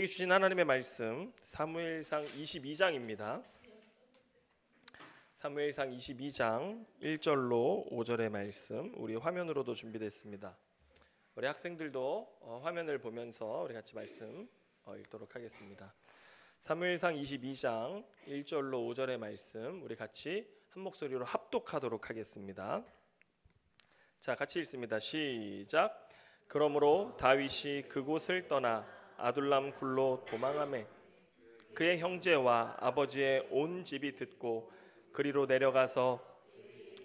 우리에게 주신 하나님의 말씀 사무엘상 22장입니다. 사무엘상 22장 1절로 5절의 말씀 우리 화면으로도 준비됐습니다. 우리 학생들도 화면을 보면서 우리 같이 말씀 읽도록 하겠습니다. 사무엘상 22장 1절로 5절의 말씀 우리 같이 한 목소리로 합독하도록 하겠습니다. 자, 같이 읽습니다. 시작. 그러므로 다윗이 그곳을 떠나 아둘람 굴로 도망하매 그의 형제와 아버지의 온 집이 듣고 그리로 내려가서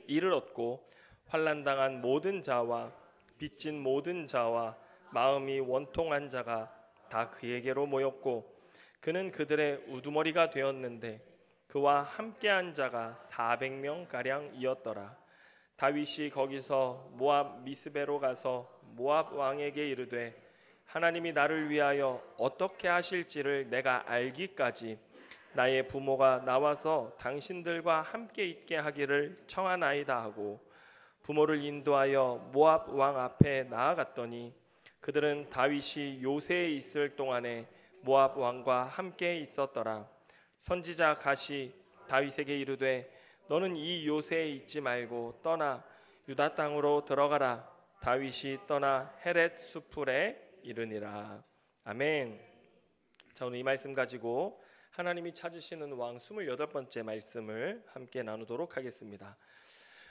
이를 얻고 환난당한 모든 자와 빚진 모든 자와 마음이 원통한 자가 다 그에게로 모였고 그는 그들의 우두머리가 되었는데 그와 함께한 자가 400명 가량이었더라. 다윗이 거기서 모압 미스베로 가서 모압 왕에게 이르되 하나님이 나를 위하여 어떻게 하실지를 내가 알기까지 나의 부모가 나와서 당신들과 함께 있게 하기를 청하나이다 하고 부모를 인도하여 모압 왕 앞에 나아갔더니 그들은 다윗이 요새에 있을 동안에 모압 왕과 함께 있었더라. 선지자 갓이 다윗에게 이르되 너는 이 요새에 있지 말고 떠나 유다 땅으로 들어가라. 다윗이 떠나 헤렛 수풀에 이르니라. 아멘. 자, 오늘 이 말씀 가지고 하나님이 찾으시는 왕 28번째 말씀을 함께 나누도록 하겠습니다.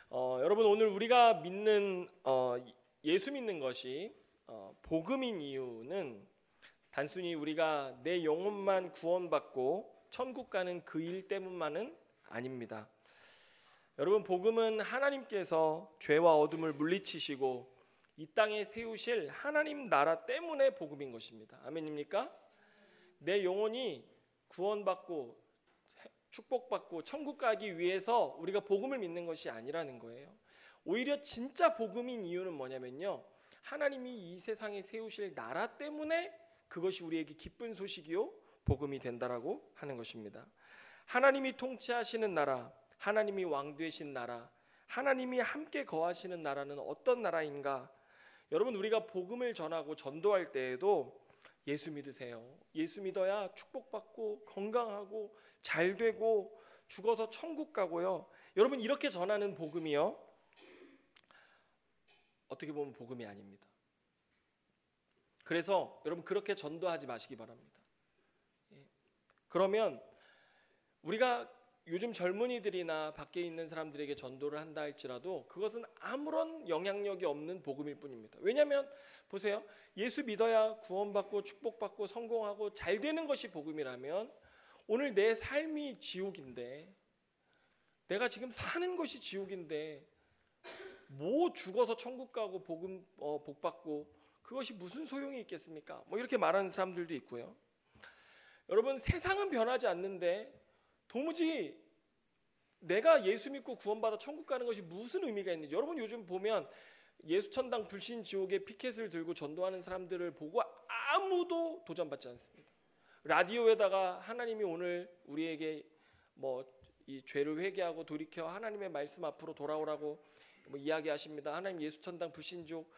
여러분, 오늘 우리가 믿는 예수 믿는 것이 복음인 이유는 단순히 우리가 내 영혼만 구원받고 천국 가는 그 일 때문만은 아닙니다. 여러분, 복음은 하나님께서 죄와 어둠을 물리치시고 이 땅에 세우실 하나님 나라 때문에 복음인 것입니다. 아멘입니까? 내 영혼이 구원받고 축복받고 천국 가기 위해서 우리가 복음을 믿는 것이 아니라는 거예요. 오히려 진짜 복음인 이유는 뭐냐면요, 하나님이 이 세상에 세우실 나라 때문에 그것이 우리에게 기쁜 소식이요 복음이 된다라고 하는 것입니다. 하나님이 통치하시는 나라, 하나님이 왕 되신 나라, 하나님이 함께 거하시는 나라는 어떤 나라인가? 여러분, 우리가 복음을 전하고 전도할 때에도 예수 믿으세요. 예수 믿어야 축복받고 건강하고 잘되고 죽어서 천국 가고요. 여러분, 이렇게 전하는 복음이요, 어떻게 보면 복음이 아닙니다. 그래서 여러분, 그렇게 전도하지 마시기 바랍니다. 그러면 우리가 요즘 젊은이들이나 밖에 있는 사람들에게 전도를 한다 할지라도 그것은 아무런 영향력이 없는 복음일 뿐입니다. 왜냐하면 보세요, 예수 믿어야 구원받고 축복받고 성공하고 잘 되는 것이 복음이라면 오늘 내 삶이 지옥인데, 내가 지금 사는 것이 지옥인데 뭐 죽어서 천국 가고 복 받고 그것이 무슨 소용이 있겠습니까? 뭐 이렇게 말하는 사람들도 있고요. 여러분, 세상은 변하지 않는데 도무지 내가 예수 믿고 구원받아 천국 가는 것이 무슨 의미가 있는지, 여러분 요즘 보면 예수천당 불신지옥의 피켓을 들고 전도하는 사람들을 보고 아무도 도전받지 않습니다. 라디오에다가 하나님이 오늘 우리에게 이 죄를 회개하고 돌이켜 하나님의 말씀 앞으로 돌아오라고 이야기하십니다. 하나님 예수천당 불신지옥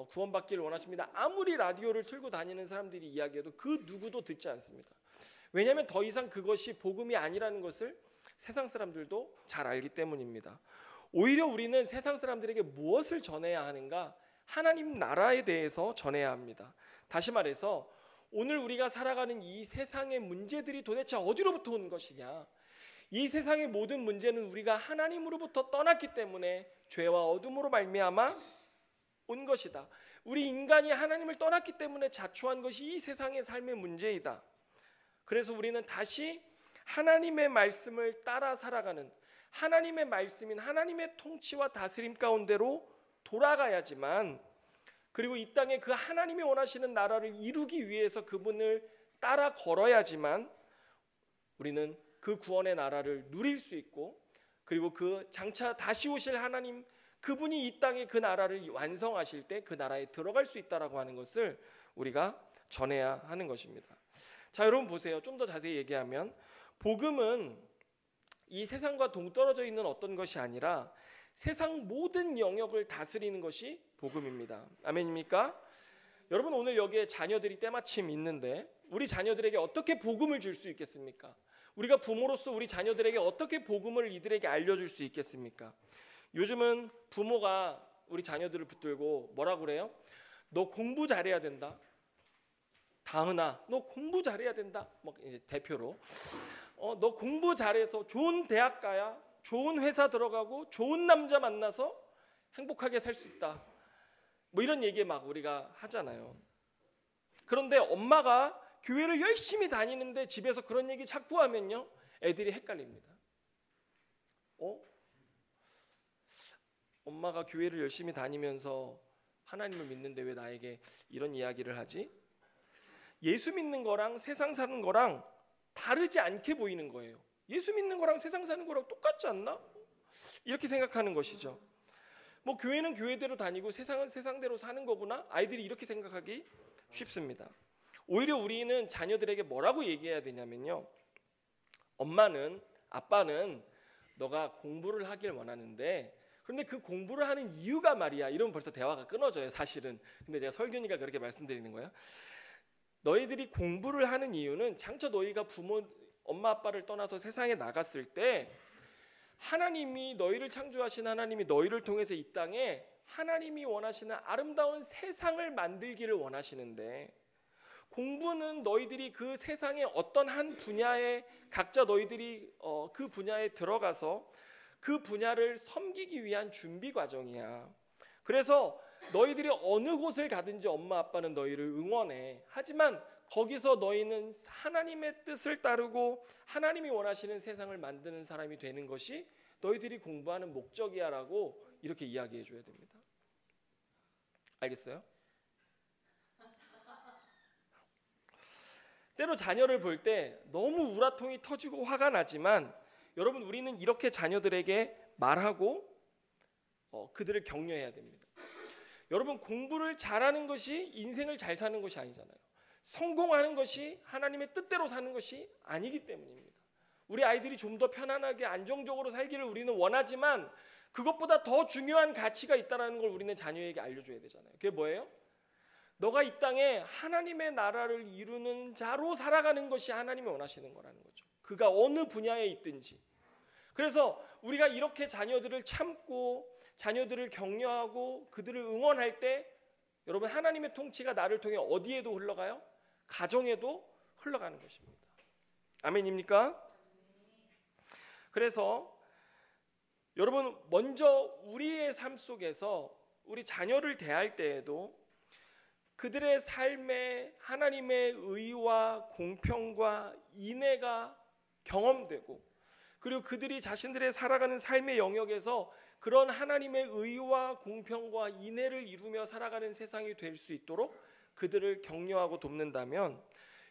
구원받기를 원하십니다. 아무리 라디오를 틀고 다니는 사람들이 이야기해도 그 누구도 듣지 않습니다. 왜냐하면 더 이상 그것이 복음이 아니라는 것을 세상 사람들도 잘 알기 때문입니다. 오히려 우리는 세상 사람들에게 무엇을 전해야 하는가? 하나님 나라에 대해서 전해야 합니다. 다시 말해서 오늘 우리가 살아가는 이 세상의 문제들이 도대체 어디로부터 온 것이냐? 이 세상의 모든 문제는 우리가 하나님으로부터 떠났기 때문에 죄와 어둠으로 말미암아 온 것이다. 우리 인간이 하나님을 떠났기 때문에 자초한 것이 이 세상의 삶의 문제이다. 그래서 우리는 다시 하나님의 말씀을 따라 살아가는, 하나님의 말씀인 하나님의 통치와 다스림 가운데로 돌아가야지만, 그리고 이 땅에 그 하나님이 원하시는 나라를 이루기 위해서 그분을 따라 걸어야지만 우리는 그 구원의 나라를 누릴 수 있고, 그리고 그 장차 다시 오실 하나님, 그분이 이 땅에 그 나라를 완성하실 때 그 나라에 들어갈 수 있다라고 하는 것을 우리가 전해야 하는 것입니다. 자, 여러분 보세요. 좀 더 자세히 얘기하면 복음은 이 세상과 동떨어져 있는 어떤 것이 아니라 세상 모든 영역을 다스리는 것이 복음입니다. 아멘입니까? 여러분, 오늘 여기에 자녀들이 때마침 있는데 우리 자녀들에게 어떻게 복음을 줄 수 있겠습니까? 우리가 부모로서 우리 자녀들에게 어떻게 복음을 이들에게 알려줄 수 있겠습니까? 요즘은 부모가 우리 자녀들을 붙들고 뭐라고 그래요? 너 공부 잘해야 된다. 다은아, 너 공부 잘해야 된다. 뭐 이제 대표로 너 공부 잘해서 좋은 대학 가야 좋은 회사 들어가고 좋은 남자 만나서 행복하게 살 수 있다. 뭐 이런 얘기 막 우리가 하잖아요. 그런데 엄마가 교회를 열심히 다니는데 집에서 그런 얘기 자꾸 하면요, 애들이 헷갈립니다. 엄마가 교회를 열심히 다니면서 하나님을 믿는데 왜 나에게 이런 이야기를 하지? 예수 믿는 거랑 세상 사는 거랑 다르지 않게 보이는 거예요. 예수 믿는 거랑 세상 사는 거랑 똑같지 않나? 이렇게 생각하는 것이죠. 뭐 교회는 교회대로 다니고 세상은 세상대로 사는 거구나. 아이들이 이렇게 생각하기 쉽습니다. 오히려 우리는 자녀들에게 뭐라고 얘기해야 되냐면요, 엄마는, 아빠는 너가 공부를 하길 원하는데, 그런데 그 공부를 하는 이유가 말이야. 이러면 벌써 대화가 끊어져요, 사실은. 근데 제가 설교니까 그렇게 말씀드리는 거예요. 너희들이 공부를 하는 이유는 장차 너희가 부모, 엄마 아빠를 떠나서 세상에 나갔을 때 하나님이, 너희를 창조하신 하나님이 너희를 통해서 이 땅에 하나님이 원하시는 아름다운 세상을 만들기를 원하시는데, 공부는 너희들이 그 세상의 어떤 한 분야에 각자 너희들이 그 분야에 들어가서 그 분야를 섬기기 위한 준비 과정이야. 그래서 너희들이 어느 곳을 가든지 엄마 아빠는 너희를 응원해. 하지만 거기서 너희는 하나님의 뜻을 따르고 하나님이 원하시는 세상을 만드는 사람이 되는 것이 너희들이 공부하는 목적이야 라고 이렇게 이야기해 줘야 됩니다. 알겠어요? 때로 자녀를 볼 때 너무 우라통이 터지고 화가 나지만, 여러분, 우리는 이렇게 자녀들에게 말하고 그들을 격려해야 됩니다. 여러분, 공부를 잘하는 것이 인생을 잘 사는 것이 아니잖아요. 성공하는 것이 하나님의 뜻대로 사는 것이 아니기 때문입니다. 우리 아이들이 좀 더 편안하게 안정적으로 살기를 우리는 원하지만 그것보다 더 중요한 가치가 있다는 걸 우리는 자녀에게 알려줘야 되잖아요. 그게 뭐예요? 너가 이 땅에 하나님의 나라를 이루는 자로 살아가는 것이 하나님이 원하시는 거라는 거죠. 그가 어느 분야에 있든지. 그래서 우리가 이렇게 자녀들을 참고 자녀들을 격려하고 그들을 응원할 때, 여러분, 하나님의 통치가 나를 통해 어디에도 흘러가요? 가정에도 흘러가는 것입니다. 아멘입니까? 그래서 여러분, 먼저 우리의 삶 속에서 우리 자녀를 대할 때에도 그들의 삶에 하나님의 의와 공평과 인애가 경험되고, 그리고 그들이 자신들의 살아가는 삶의 영역에서 그런 하나님의 의와 공평과 인애를 이루며 살아가는 세상이 될 수 있도록 그들을 격려하고 돕는다면,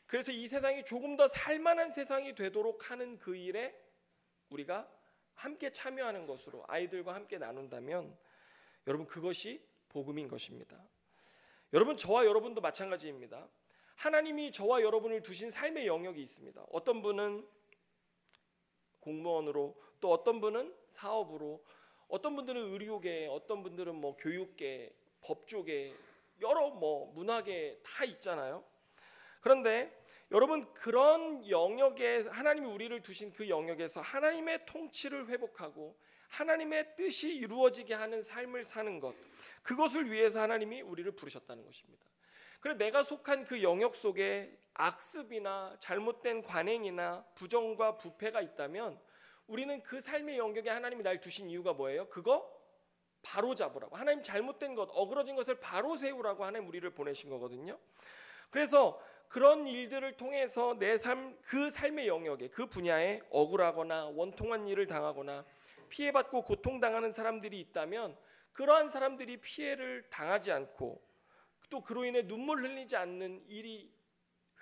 그래서 이 세상이 조금 더 살만한 세상이 되도록 하는 그 일에 우리가 함께 참여하는 것으로 아이들과 함께 나눈다면, 여러분, 그것이 복음인 것입니다. 여러분, 저와 여러분도 마찬가지입니다. 하나님이 저와 여러분을 두신 삶의 영역이 있습니다. 어떤 분은 공무원으로, 또 어떤 분은 사업으로, 어떤 분들은 의료계, 어떤 분들은 뭐 교육계, 법조계, 여러 뭐 문화계 다 있잖아요. 그런데 여러분, 그런 영역에 하나님이 우리를 두신 그 영역에서 하나님의 통치를 회복하고 하나님의 뜻이 이루어지게 하는 삶을 사는 것, 그것을 위해서 하나님이 우리를 부르셨다는 것입니다. 그래서 내가 속한 그 영역 속에 악습이나 잘못된 관행이나 부정과 부패가 있다면 우리는 그 삶의 영역에 하나님이 날 두신 이유가 뭐예요? 그거 바로 잡으라고, 하나님 잘못된 것, 어그러진 것을 바로 세우라고 하나님 우리를 보내신 거거든요. 그래서 그런 일들을 통해서 내 삶, 그 삶의 영역에, 그 분야에 억울하거나 원통한 일을 당하거나 피해받고 고통당하는 사람들이 있다면, 그러한 사람들이 피해를 당하지 않고 또 그로 인해 눈물 흘리지 않는 일이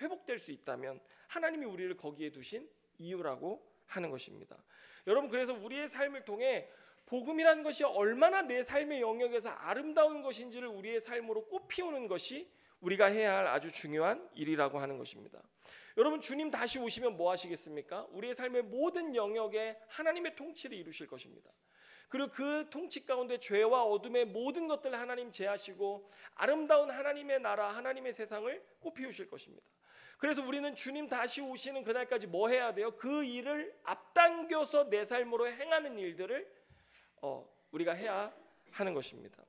회복될 수 있다면 하나님이 우리를 거기에 두신 이유라고 하는 것입니다. 여러분, 그래서 우리의 삶을 통해 복음이라는 것이 얼마나 내 삶의 영역에서 아름다운 것인지를 우리의 삶으로 꽃피우는 것이 우리가 해야 할 아주 중요한 일이라고 하는 것입니다. 여러분, 주님 다시 오시면 뭐 하시겠습니까? 우리의 삶의 모든 영역에 하나님의 통치를 이루실 것입니다. 그리고 그 통치 가운데 죄와 어둠의 모든 것들을 하나님 제하시고 아름다운 하나님의 나라, 하나님의 세상을 꽃피우실 것입니다. 그래서 우리는 주님 다시 오시는 그날까지 뭐 해야 돼요? 그 일을 앞당겨서 내 삶으로 행하는 일들을 우리가 해야 하는 것입니다.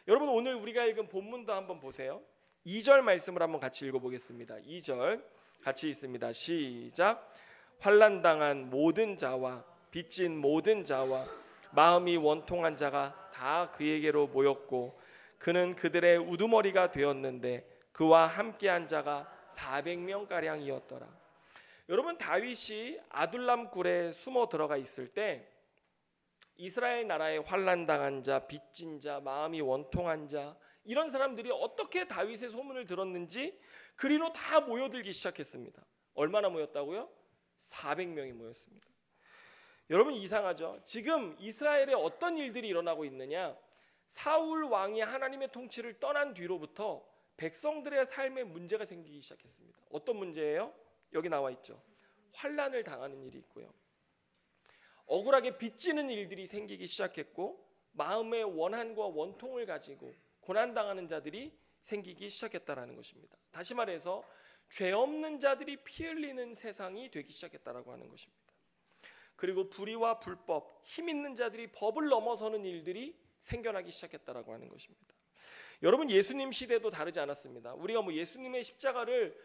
여러분, 오늘 우리가 읽은 본문도 한번 보세요. 2절 말씀을 한번 같이 읽어보겠습니다. 2절 같이 있습니다. 시작. 환난당한 모든 자와 빚진 모든 자와 마음이 원통한 자가 다 그에게로 모였고 그는 그들의 우두머리가 되었는데 그와 함께한 자가 400명가량이었더라. 여러분, 다윗이 아둘람 굴에 숨어 들어가 있을 때 이스라엘 나라에 환난당한 자, 빚진 자, 마음이 원통한 자, 이런 사람들이 어떻게 다윗의 소문을 들었는지 그리로 다 모여들기 시작했습니다. 얼마나 모였다고요? 400명이 모였습니다. 여러분, 이상하죠? 지금 이스라엘에 어떤 일들이 일어나고 있느냐? 사울 왕이 하나님의 통치를 떠난 뒤로부터 백성들의 삶에 문제가 생기기 시작했습니다. 어떤 문제예요? 여기 나와 있죠. 환난을 당하는 일이 있고요. 억울하게 빚지는 일들이 생기기 시작했고 마음의 원한과 원통을 가지고 고난당하는 자들이 생기기 시작했다라는 것입니다. 다시 말해서 죄 없는 자들이 피 흘리는 세상이 되기 시작했다라고 하는 것입니다. 그리고 불의와 불법, 힘 있는 자들이 법을 넘어서는 일들이 생겨나기 시작했다라고 하는 것입니다. 여러분, 예수님 시대도 다르지 않았습니다. 우리가 예수님의 십자가를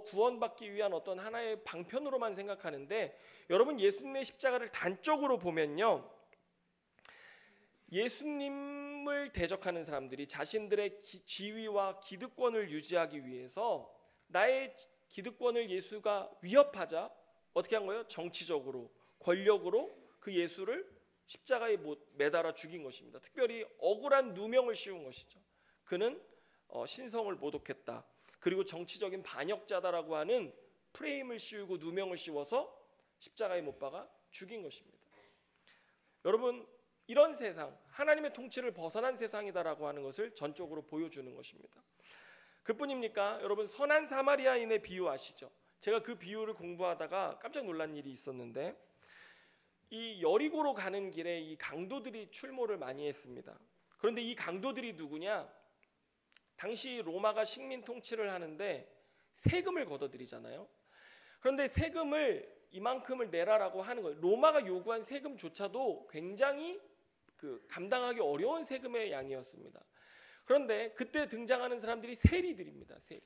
구원받기 위한 어떤 하나의 방편으로만 생각하는데, 여러분, 예수님의 십자가를 단적으로 보면요, 예수님을 대적하는 사람들이 자신들의 지위와 기득권을 유지하기 위해서 나의 기득권을 예수가 위협하자 어떻게 한 거예요? 정치적으로, 권력으로 그 예수를 십자가에 매달아 죽인 것입니다. 특별히 억울한 누명을 씌운 것이죠. 그는 신성을 모독했다. 그리고 정치적인 반역자다라고 하는 프레임을 씌우고 누명을 씌워서 십자가에 못 박아 죽인 것입니다. 여러분, 이런 세상, 하나님의 통치를 벗어난 세상이다라고 하는 것을 전적으로 보여주는 것입니다. 그뿐입니까? 여러분, 선한 사마리아인의 비유 아시죠? 제가 그 비유를 공부하다가 깜짝 놀란 일이 있었는데, 이 여리고로 가는 길에 이 강도들이 출몰을 많이 했습니다. 그런데 이 강도들이 누구냐? 당시 로마가 식민 통치를 하는데 세금을 걷어들이잖아요. 그런데 세금을 이만큼을 내라라고 하는 거예요. 로마가 요구한 세금조차도 굉장히 감당하기 어려운 세금의 양이었습니다. 그런데 그때 등장하는 사람들이 세리들입니다. 세리.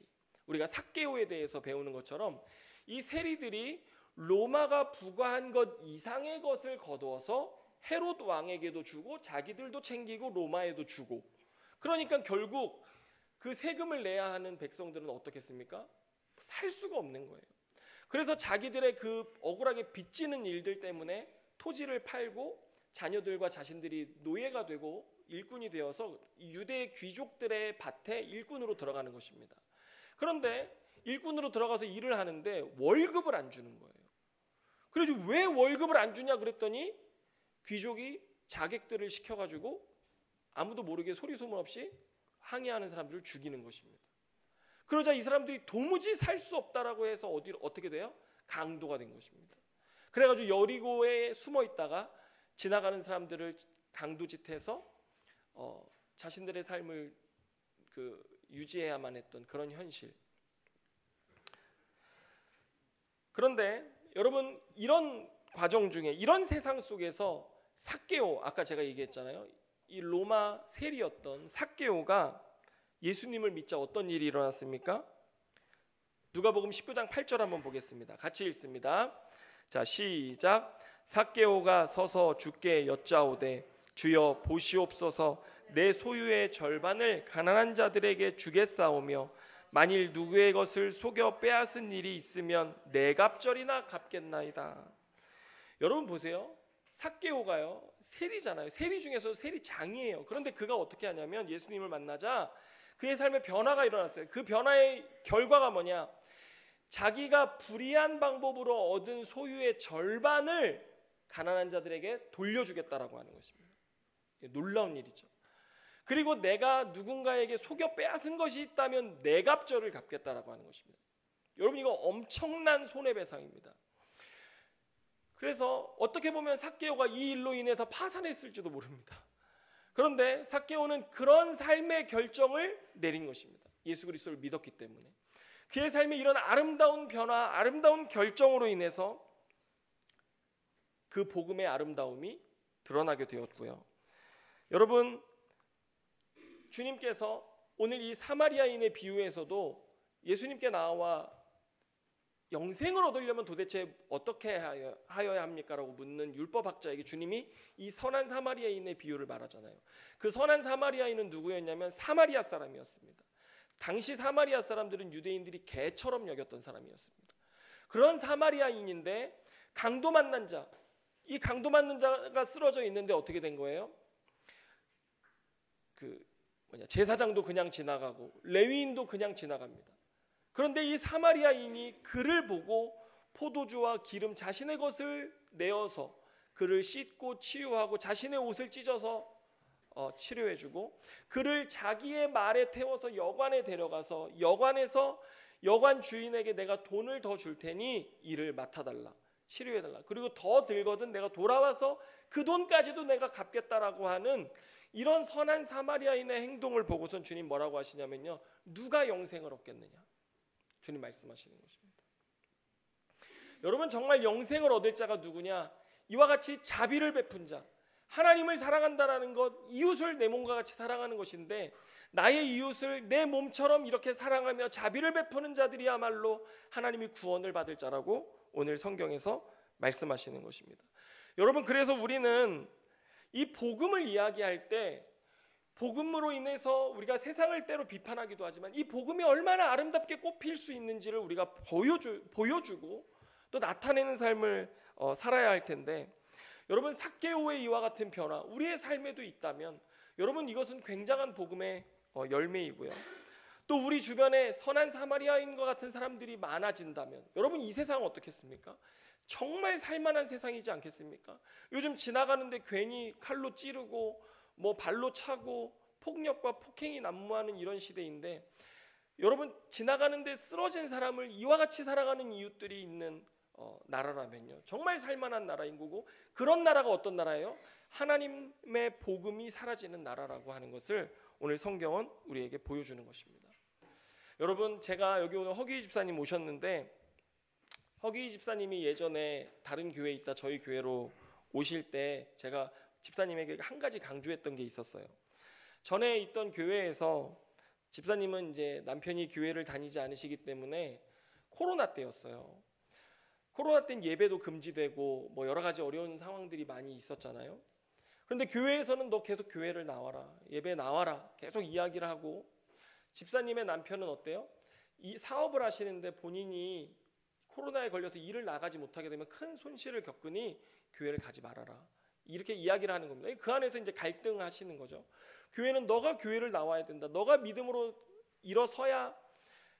우리가 삭개오에 대해서 배우는 것처럼 이 세리들이 로마가 부과한 것 이상의 것을 거두어서 헤롯 왕에게도 주고 자기들도 챙기고 로마에도 주고, 그러니까 결국 그 세금을 내야 하는 백성들은 어떻겠습니까? 살 수가 없는 거예요. 그래서 자기들의 그 억울하게 빚지는 일들 때문에 토지를 팔고 자녀들과 자신들이 노예가 되고 일꾼이 되어서 유대 귀족들의 밭에 일꾼으로 들어가는 것입니다. 그런데 일꾼으로 들어가서 일을 하는데 월급을 안 주는 거예요. 그래서 왜 월급을 안 주냐 그랬더니 귀족이 자객들을 시켜가지고 아무도 모르게 소리 소문 없이 항의하는 사람들을 죽이는 것입니다. 그러자 이 사람들이 도무지 살 수 없다라고 해서 어떻게 돼요? 강도가 된 것입니다. 그래가지고 여리고에 숨어 있다가 지나가는 사람들을 강도짓해서 자신들의 삶을 유지해야만 했던 그런 현실. 그런데 여러분, 이런 과정 중에, 이런 세상 속에서 삭개오, 아까 제가 얘기했잖아요. 이 로마 세리였던 삭개오가 예수님을 믿자 어떤 일이 일어났습니까? 누가복음 19장 8절 한번 보겠습니다. 같이 읽습니다. 자, 시작. 삭개오가 서서 주께 여짜오되 주여 보시옵소서, 내 소유의 절반을 가난한 자들에게 주겠사오며 만일 누구의 것을 속여 빼앗은 일이 있으면 네 갑절이나 갚겠나이다. 여러분 보세요. 삭개오가요, 세리잖아요. 세리 중에서 세리장이에요. 그런데 그가 어떻게 하냐면 예수님을 만나자 그의 삶에 변화가 일어났어요. 그 변화의 결과가 뭐냐? 자기가 불의한 방법으로 얻은 소유의 절반을 가난한 자들에게 돌려주겠다라고 하는 것입니다. 놀라운 일이죠. 그리고 내가 누군가에게 속여 빼앗은 것이 있다면 네 갑절을 갚겠다라고 하는 것입니다. 여러분, 이거 엄청난 손해배상입니다. 그래서 어떻게 보면 삭개오가 이 일로 인해서 파산했을지도 모릅니다. 그런데 삭개오는 그런 삶의 결정을 내린 것입니다. 예수 그리스도를 믿었기 때문에. 그의 삶에 이런 아름다운 변화, 아름다운 결정으로 인해서 그 복음의 아름다움이 드러나게 되었고요. 여러분, 주님께서 오늘 이 사마리아인의 비유에서도 예수님께 나와 영생을 얻으려면 도대체 어떻게 하여야 합니까? 라고 묻는 율법학자에게 주님이 이 선한 사마리아인의 비유를 말하잖아요. 그 선한 사마리아인은 누구였냐면 사마리아 사람이었습니다. 당시 사마리아 사람들은 유대인들이 개처럼 여겼던 사람이었습니다. 그런 사마리아인인데 강도 맞는 자, 이 강도 맞는 자가 쓰러져 있는데 어떻게 된 거예요? 제사장도 그냥 지나가고 레위인도 그냥 지나갑니다. 그런데 이 사마리아인이 그를 보고 포도주와 기름 자신의 것을 내어서 그를 씻고 치유하고 자신의 옷을 찢어서 치료해주고 그를 자기의 말에 태워서 여관에 데려가서 여관에서 여관 주인에게 내가 돈을 더 줄 테니 일을 맡아달라, 치료해달라, 그리고 더 들거든 내가 돌아와서 그 돈까지도 내가 갚겠다라고 하는 이런 선한 사마리아인의 행동을 보고선 주님 뭐라고 하시냐면요, 누가 영생을 얻겠느냐, 주님 말씀하시는 것입니다. 여러분, 정말 영생을 얻을 자가 누구냐? 이와 같이 자비를 베푼 자, 하나님을 사랑한다라는 것, 이웃을 내 몸과 같이 사랑하는 것인데 나의 이웃을 내 몸처럼 이렇게 사랑하며 자비를 베푸는 자들이야말로 하나님이 구원을 받을 자라고 오늘 성경에서 말씀하시는 것입니다. 여러분, 그래서 우리는 이 복음을 이야기할 때 복음으로 인해서 우리가 세상을 때로 비판하기도 하지만 이 복음이 얼마나 아름답게 꽃필 수 있는지를 우리가 보여주고 또 나타내는 삶을 살아야 할 텐데, 여러분, 삭개오의 이와 같은 변화 우리의 삶에도 있다면 여러분, 이것은 굉장한 복음의 열매이고요. 또 우리 주변에 선한 사마리아인과 같은 사람들이 많아진다면 여러분, 이 세상은 어떻겠습니까? 정말 살만한 세상이지 않겠습니까? 요즘 지나가는데 괜히 칼로 찌르고 뭐 발로 차고 폭력과 폭행이 난무하는 이런 시대인데 여러분, 지나가는데 쓰러진 사람을 이와 같이 사랑하는 이웃들이 있는 나라라면요, 정말 살만한 나라인 거고, 그런 나라가 어떤 나라예요? 하나님의 복음이 사라지는 나라라고 하는 것을 오늘 성경은 우리에게 보여주는 것입니다. 여러분, 제가 여기 오늘 허기 집사님 오셨는데 허기 집사님이 예전에 다른 교회에 있다 저희 교회로 오실 때 제가 집사님에게 한 가지 강조했던 게 있었어요. 전에 있던 교회에서 집사님은 이제 남편이 교회를 다니지 않으시기 때문에 코로나 때였어요. 코로나 때는 예배도 금지되고 뭐 여러 가지 어려운 상황들이 많이 있었잖아요. 그런데 교회에서는 너 계속 교회를 나와라, 예배 나와라 계속 이야기를 하고, 집사님의 남편은 어때요? 이 사업을 하시는데 본인이 코로나에 걸려서 일을 나가지 못하게 되면 큰 손실을 겪으니 교회를 가지 말아라, 이렇게 이야기를 하는 겁니다. 그 안에서 이제 갈등하시는 거죠. 교회는 너가 교회를 나와야 된다, 너가 믿음으로 일어서야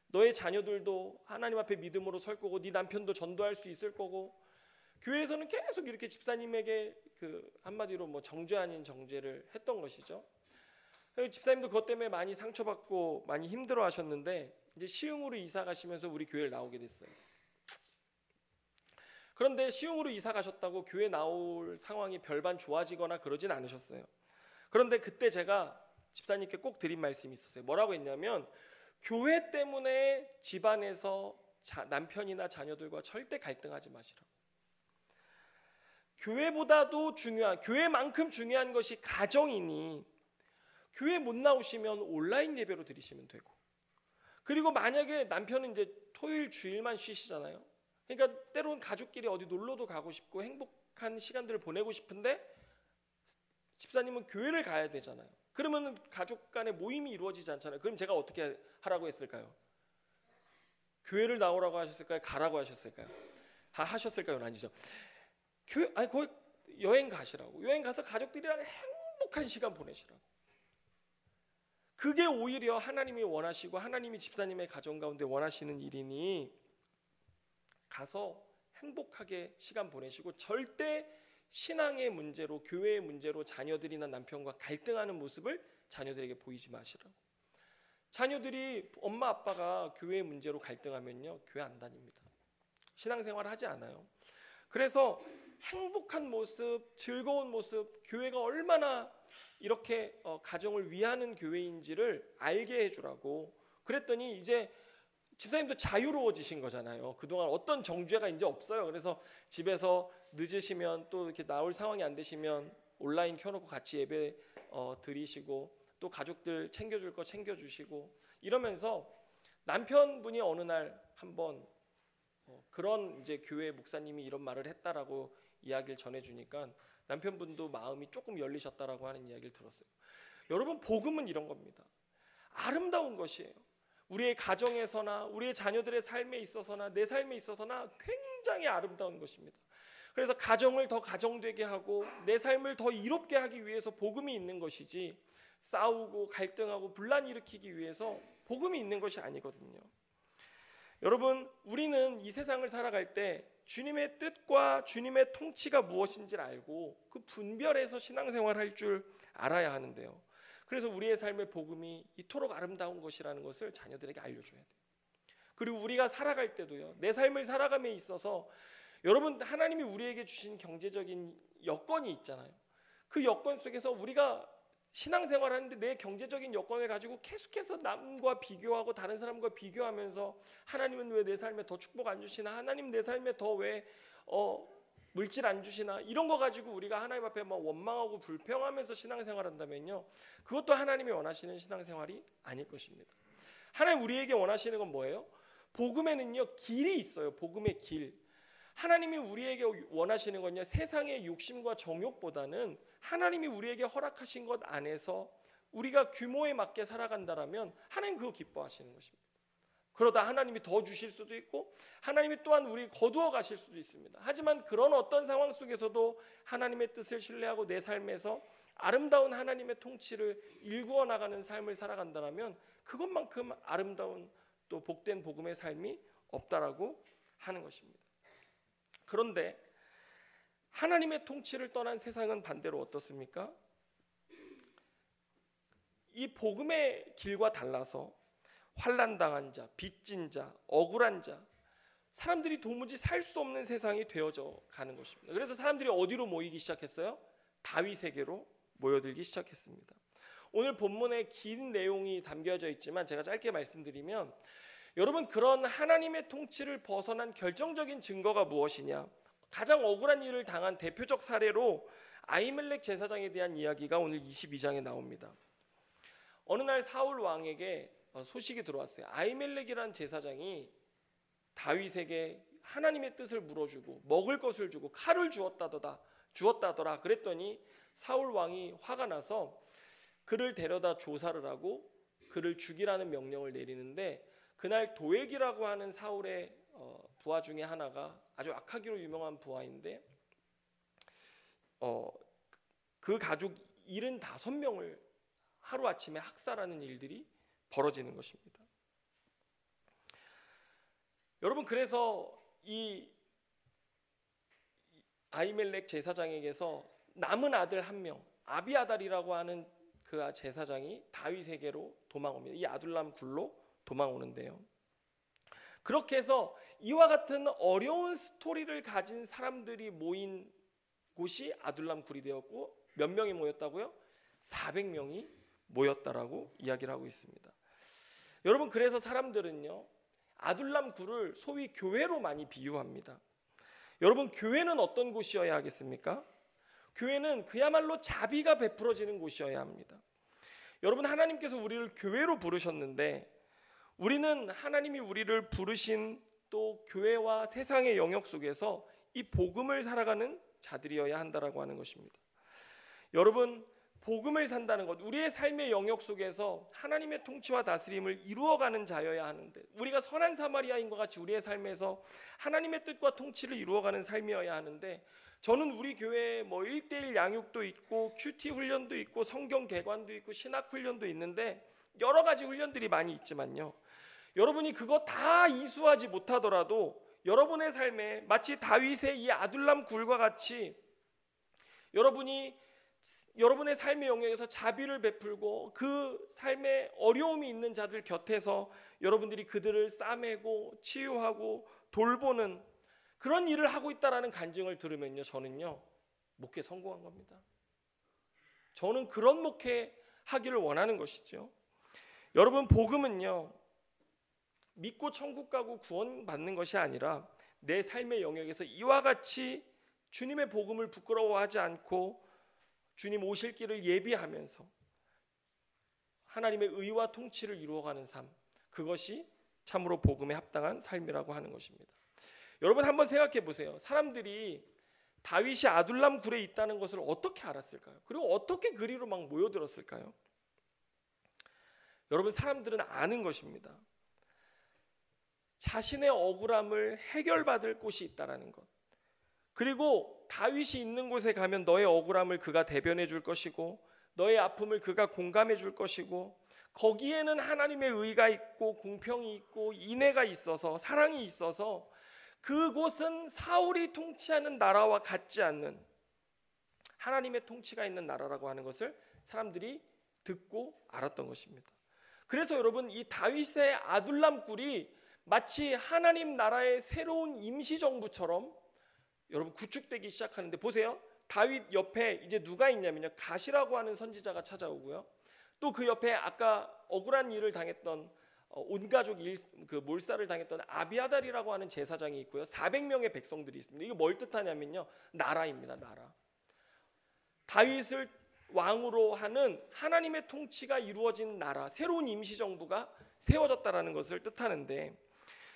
너의 자녀들도 하나님 앞에 믿음으로 설 거고 네 남편도 전도할 수 있을 거고, 교회에서는 계속 이렇게 집사님에게 한마디로 뭐 정죄 아닌 정죄를 했던 것이죠. 집사님도 그것 때문에 많이 상처받고 많이 힘들어하셨는데 이제 시흥으로 이사 가시면서 우리 교회를 나오게 됐어요. 그런데 시흥으로 이사 가셨다고 교회 나올 상황이 별반 좋아지거나 그러진 않으셨어요. 그런데 그때 제가 집사님께 꼭 드린 말씀이 있었어요. 뭐라고 했냐면, 교회 때문에 집안에서 남편이나 자녀들과 절대 갈등하지 마시라고. 교회보다도 중요한, 교회만큼 중요한 것이 가정이니 교회 못 나오시면 온라인 예배로 드리시면 되고, 그리고 만약에 남편은 이제 토요일 주일만 쉬시잖아요. 그러니까 때로는 가족끼리 어디 놀러도 가고 싶고 행복한 시간들을 보내고 싶은데 집사님은 교회를 가야 되잖아요. 그러면 가족 간의 모임이 이루어지지 않잖아요. 그럼 제가 어떻게 하라고 했을까요? 교회를 나오라고 하셨을까요? 가라고 하셨을까요? 하셨을까요? 아니죠. 거기 여행 가시라고. 여행 가서 가족들이랑 행복한 시간 보내시라고. 그게 오히려 하나님이 원하시고 하나님이 집사님의 가정 가운데 원하시는 일이니 가서 행복하게 시간 보내시고, 절대 신앙의 문제로, 교회의 문제로 자녀들이나 남편과 갈등하는 모습을 자녀들에게 보이지 마시라고. 자녀들이 엄마 아빠가 교회의 문제로 갈등하면요, 교회 안 다닙니다. 신앙생활 하지 않아요. 그래서 행복한 모습, 즐거운 모습, 교회가 얼마나 이렇게 가정을 위하는 교회인지를 알게 해주라고. 그랬더니 이제 집사님도 자유로워지신 거잖아요. 그동안 어떤 정죄가 이제 없어요. 그래서 집에서 늦으시면 또 이렇게 나올 상황이 안 되시면 온라인 켜놓고 같이 예배 드리시고 또 가족들 챙겨줄 거 챙겨주시고 이러면서 남편분이 어느 날 한번 그런 이제 교회 목사님이 이런 말을 했다라고 이야기를 전해주니까 남편분도 마음이 조금 열리셨다라고 하는 이야기를 들었어요. 여러분, 복음은 이런 겁니다. 아름다운 것이에요. 우리의 가정에서나 우리의 자녀들의 삶에 있어서나 내 삶에 있어서나 굉장히 아름다운 것입니다. 그래서 가정을 더 가정되게 하고 내 삶을 더 이롭게 하기 위해서 복음이 있는 것이지, 싸우고 갈등하고 분란 일으키기 위해서 복음이 있는 것이 아니거든요. 여러분, 우리는 이 세상을 살아갈 때 주님의 뜻과 주님의 통치가 무엇인지를 알고 그 분별해서 신앙생활을 할 줄 알아야 하는데요. 그래서 우리의 삶의 복음이 이토록 아름다운 것이라는 것을 자녀들에게 알려줘야 돼요. 그리고 우리가 살아갈 때도요, 내 삶을 살아감에 있어서 여러분, 하나님이 우리에게 주신 경제적인 여건이 있잖아요. 그 여건 속에서 우리가 신앙생활을 하는데 내 경제적인 여건을 가지고 계속해서 남과 비교하고 다른 사람과 비교하면서 하나님은 왜 내 삶에 더 축복 안 주시나, 하나님 내 삶에 더 왜 물질 안 주시나, 이런 거 가지고 우리가 하나님 앞에 막 원망하고 불평하면서 신앙생활 한다면요, 그것도 하나님이 원하시는 신앙생활이 아닐 것입니다. 하나님 우리에게 원하시는 건 뭐예요? 복음에는요 길이 있어요. 복음의 길. 하나님이 우리에게 원하시는 건요, 세상의 욕심과 정욕보다는 하나님이 우리에게 허락하신 것 안에서 우리가 규모에 맞게 살아간다라면 하나님 그거 기뻐하시는 것입니다. 그러다 하나님이 더 주실 수도 있고 하나님이 또한 우리 거두어 가실 수도 있습니다. 하지만 그런 어떤 상황 속에서도 하나님의 뜻을 신뢰하고 내 삶에서 아름다운 하나님의 통치를 일구어 나가는 삶을 살아간다면 그것만큼 아름다운 또 복된 복음의 삶이 없다라고 하는 것입니다. 그런데 하나님의 통치를 떠난 세상은 반대로 어떻습니까? 이 복음의 길과 달라서 환난당한 자, 빚진 자, 억울한 자, 사람들이 도무지 살 수 없는 세상이 되어져 가는 것입니다. 그래서 사람들이 어디로 모이기 시작했어요? 다윗에게로 모여들기 시작했습니다. 오늘 본문에 긴 내용이 담겨져 있지만 제가 짧게 말씀드리면, 여러분, 그런 하나님의 통치를 벗어난 결정적인 증거가 무엇이냐? 가장 억울한 일을 당한 대표적 사례로 아히멜렉 제사장에 대한 이야기가 오늘 22장에 나옵니다. 어느 날 사울 왕에게 소식이 들어왔어요. 아히멜렉이라는 제사장이 다윗에게 하나님의 뜻을 물어주고 먹을 것을 주고 칼을 주었다더라. 그랬더니 사울 왕이 화가 나서 그를 데려다 조사를 하고 그를 죽이라는 명령을 내리는데, 그날 도액이라고 하는 사울의 부하 중에 하나가 아주 악하기로 유명한 부하인데 그 가족 75명을 하루아침에 학살하는 일들이 벌어지는 것입니다. 여러분, 그래서 이 아히멜렉 제사장에게서 남은 아들 한 명, 아비아달이라고 하는 그 제사장이 다윗에게로 도망옵니다. 이 아둘람 굴로 도망오는데요, 그렇게 해서 이와 같은 어려운 스토리를 가진 사람들이 모인 곳이 아둘람 굴이 되었고, 몇 명이 모였다고요? 400명이 모였다라고 이야기를 하고 있습니다. 여러분, 그래서 사람들은요 아둘람 굴을 소위 교회로 많이 비유합니다. 여러분, 교회는 어떤 곳이어야 하겠습니까? 교회는 그야말로 자비가 베풀어지는 곳이어야 합니다. 여러분, 하나님께서 우리를 교회로 부르셨는데 우리는 하나님이 우리를 부르신 또 교회와 세상의 영역 속에서 이 복음을 살아가는 자들이어야 한다라고 하는 것입니다. 여러분, 복음을 산다는 것, 우리의 삶의 영역 속에서 하나님의 통치와 다스림을 이루어가는 자여야 하는데, 우리가 선한 사마리아인과 같이 우리의 삶에서 하나님의 뜻과 통치를 이루어가는 삶이어야 하는데, 저는 우리 교회에 1:1 양육도 있고 큐티 훈련도 있고 성경 개관도 있고 신학 훈련도 있는데 여러 가지 훈련들이 많이 있지만요, 여러분이 그거 다 이수하지 못하더라도 여러분의 삶에 마치 다윗의 이 아둘람 굴과 같이 여러분의 삶의 영역에서 자비를 베풀고 그 삶에 어려움이 있는 자들 곁에서 여러분들이 그들을 싸매고 치유하고 돌보는 그런 일을 하고 있다라는 간증을 들으면요, 저는요 목회 성공한 겁니다. 저는 그런 목회 하기를 원하는 것이죠. 여러분, 복음은요 믿고 천국 가고 구원받는 것이 아니라 내 삶의 영역에서 이와 같이 주님의 복음을 부끄러워하지 않고 주님 오실 길을 예비하면서 하나님의 의와 통치를 이루어가는 삶, 그것이 참으로 복음에 합당한 삶이라고 하는 것입니다. 여러분 한번 생각해 보세요. 사람들이 다윗이 아둘람 굴에 있다는 것을 어떻게 알았을까요? 그리고 어떻게 그리로 막 모여들었을까요? 여러분 사람들은 아는 것입니다. 자신의 억울함을 해결받을 곳이 있다는 것, 그리고 다윗이 있는 곳에 가면 너의 억울함을 그가 대변해 줄 것이고 너의 아픔을 그가 공감해 줄 것이고 거기에는 하나님의 의가 있고 공평이 있고 인애가 있어서 사랑이 있어서 그곳은 사울이 통치하는 나라와 같지 않는 하나님의 통치가 있는 나라라고 하는 것을 사람들이 듣고 알았던 것입니다. 그래서 여러분 이 다윗의 아둘람 굴이 마치 하나님 나라의 새로운 임시정부처럼 여러분 구축되기 시작하는데 보세요. 다윗 옆에 이제 누가 있냐면요, 갓이라고 하는 선지자가 찾아오고요. 또 그 옆에 아까 억울한 일을 당했던 온 가족 그 몰살을 당했던 아비아달이라고 하는 제사장이 있고요. 400명의 백성들이 있습니다. 이게 뭘 뜻하냐면요, 나라입니다. 나라. 다윗을 왕으로 하는 하나님의 통치가 이루어진 나라, 새로운 임시정부가 세워졌다라는 것을 뜻하는데,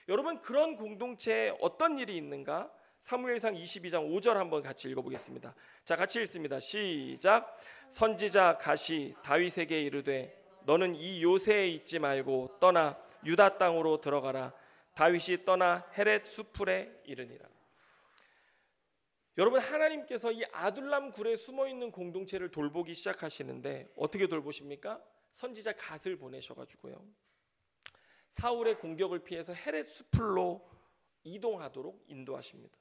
여러분 그런 공동체에 어떤 일이 있는가? 사무엘상 22장 5절 한번 같이 읽어보겠습니다. 자, 같이 읽습니다. 시작. 선지자 갓이 다윗에게 이르되 너는 이 요새에 있지 말고 떠나 유다 땅으로 들어가라. 다윗이 떠나 헤렛 수풀에 이르니라. 여러분 하나님께서 이 아둘람 굴에 숨어있는 공동체를 돌보기 시작하시는데 어떻게 돌보십니까? 선지자 갓을 보내셔가지고요, 사울의 공격을 피해서 헤렛 수풀로 이동하도록 인도하십니다.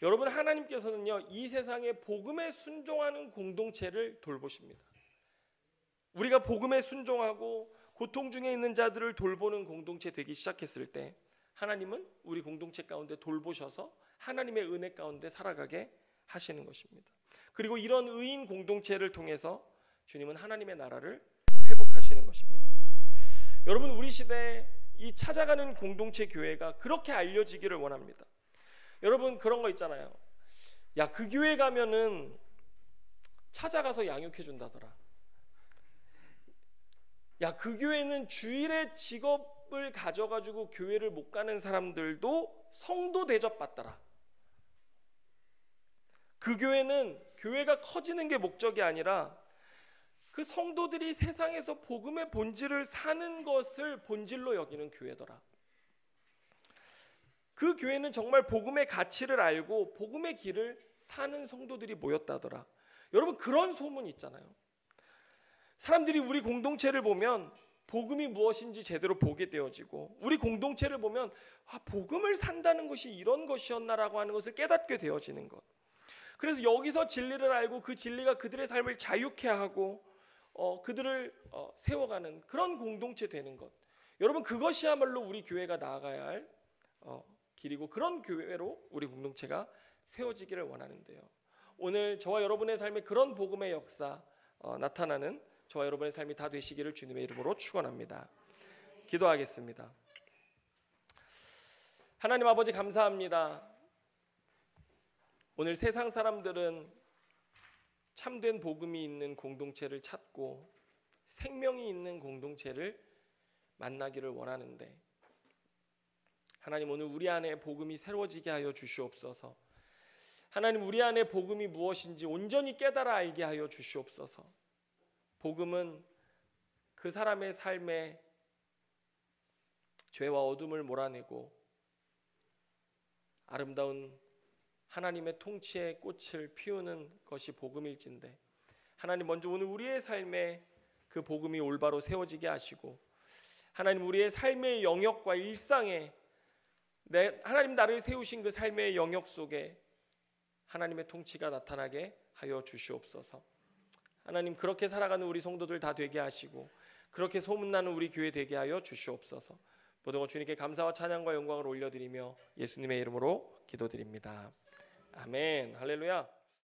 여러분 하나님께서는요 이 세상에 복음에 순종하는 공동체를 돌보십니다. 우리가 복음에 순종하고 고통 중에 있는 자들을 돌보는 공동체 되기 시작했을 때 하나님은 우리 공동체 가운데 돌보셔서 하나님의 은혜 가운데 살아가게 하시는 것입니다. 그리고 이런 의인 공동체를 통해서 주님은 하나님의 나라를 회복하시는 것입니다. 여러분 우리 시대에 이 찾아가는 공동체 교회가 그렇게 알려지기를 원합니다. 여러분 그런 거 있잖아요. 야, 그 교회 가면은 찾아가서 양육해 준다더라. 야, 그 교회는 주일에 직업을 가져가지고 교회를 못 가는 사람들도 성도 대접 받더라. 그 교회는 교회가 커지는 게 목적이 아니라 그 성도들이 세상에서 복음의 본질을 사는 것을 본질로 여기는 교회더라. 그 교회는 정말 복음의 가치를 알고 복음의 길을 사는 성도들이 모였다더라. 여러분 그런 소문이 있잖아요. 사람들이 우리 공동체를 보면 복음이 무엇인지 제대로 보게 되어지고, 우리 공동체를 보면 복음을 산다는 것이 이런 것이었나라고 하는 것을 깨닫게 되어지는 것. 그래서 여기서 진리를 알고 그 진리가 그들의 삶을 자유케 하고 그들을 세워가는 그런 공동체 되는 것. 여러분 그것이야말로 우리 교회가 나아가야 할 길이고, 그런 교회로 우리 공동체가 세워지기를 원하는데요. 오늘 저와 여러분의 삶에 그런 복음의 역사 나타나는 저와 여러분의 삶이 다 되시기를 주님의 이름으로 축원합니다. 기도하겠습니다. 하나님 아버지 감사합니다. 오늘 세상 사람들은 참된 복음이 있는 공동체를 찾고 생명이 있는 공동체를 만나기를 원하는데, 하나님 오늘 우리 안에 복음이 새로워지게 하여 주시옵소서. 하나님 우리 안에 복음이 무엇인지 온전히 깨달아 알게 하여 주시옵소서. 복음은 그 사람의 삶에 죄와 어둠을 몰아내고 아름다운 하나님의 통치의 꽃을 피우는 것이 복음일진데, 하나님 먼저 오늘 우리의 삶에 그 복음이 올바로 세워지게 하시고, 하나님 우리의 삶의 영역과 일상에 하나님 나를 세우신 그 삶의 영역 속에 하나님의 통치가 나타나게 하여 주시옵소서. 하나님 그렇게 살아가는 우리 성도들 다 되게 하시고 그렇게 소문나는 우리 교회 되게 하여 주시옵소서. 모든 것 주님께 감사와 찬양과 영광을 올려드리며 예수님의 이름으로 기도드립니다. 아멘. 할렐루야.